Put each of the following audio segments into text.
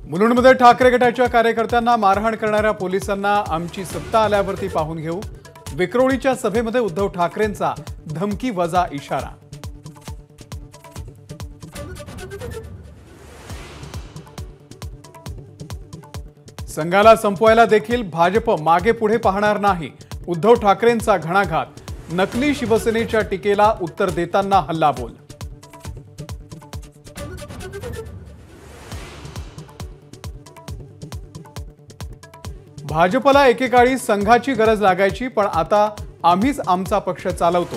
मुलुंडमध्ये ठाकरे गटाच्या कार्यकर्त्यांना मारहाण करणाऱ्या पोलिसांना आमची सत्ता आल्यावरती पाहून घेऊ। विक्रोळीच्या सभेमध्ये उद्धव ठाकरेंचा धमकी वजा इशारा। संघाला संपवायला देखील भाजप मागे पुढे पाहणार नाही। उद्धव ठाकरेंचा घणाघात। नकली शिवसेनेच्या टीकेला उत्तर देताना हल्लाबोल। भाजपला एकेकाळी संघाची गरज लागायची, पण आता आम्हीच आमचा पक्ष चालवतो।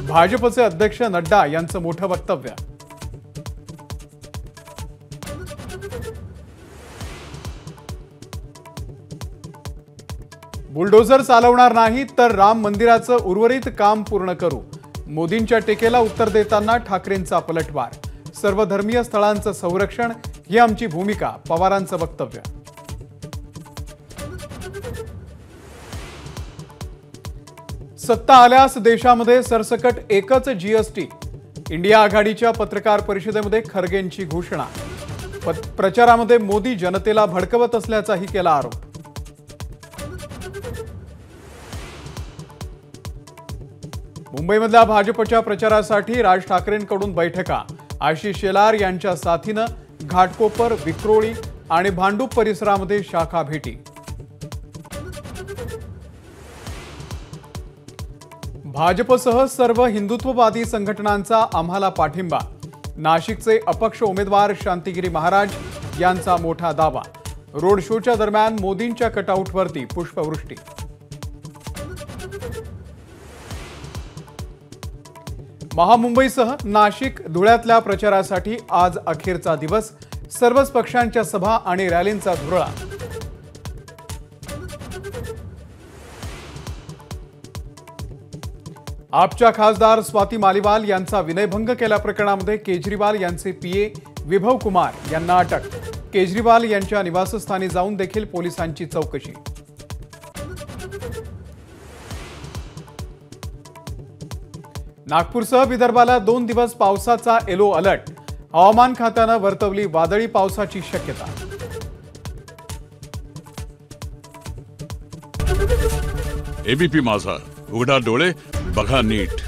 भाजपचे अध्यक्ष नड्डा यांचं मोठं वक्तव्य। बुलडोझर चालवणार नाही तर राम मंदिराचं उर्वरित काम पूर्ण करू। मोदींच्या टीकेला उत्तर देताना ठाकरेंचा पलटवार। सर्वधर्मीय स्थळांचं संरक्षण ही आमची भूमिका, पवारांचं वक्तव्य। सत्ता आल्यास देशामध्ये सरसकट एकच जीएसटी। इंडिया आघाडीच्या पत्रकार परिषदेमध्ये खरगेंची घोषणा। प्रचारामध्ये मोदी जनतेला भडकवत असल्याचाही केला आरोप। मुंबईमधल्या भाजपच्या प्रचारासाठी राज ठाकरेंकडून बैठका। आशिष शेलार यांच्या साथीनं घाटकोपर, विक्रोळी आणि भांडूप परिसरामध्ये शाखा भेटी। भाजपसह सर्व हिंदुत्ववादी संघटनांचा आम्हाला पाठिंबा। नाशिकचे अपक्ष उमेदवार शांतिगिरी महाराज यांचा मोठा दावा। रोड शोच्या दरम्यान मोदींच्या कटआउटवरती पुष्पवृष्टी। महामुंबईसह नाशिक, धुळ्यातल्या प्रचारासाठी आज अखेरचा दिवस। सर्वच पक्षांच्या सभा आणि रॅलींचा धुरळा। आपच्या खासदार स्वाती मालिवाल यांचा विनयभंग केल्याप्रकरणामध्ये केजरीवाल यांचे पीए विभव कुमार यांना अटक। केजरीवाल यांच्या निवासस्थानी जाऊन देखील पोलिसांची चौकशी। नागपूरसह विदर्भाला 2 दिवस पावसाचा येलो अलर्ट। हवामान खात्यानं वर्तवली वादळी पावसाची शक्यता। एबीपी माझा, उघडा डोळे बघा नीट।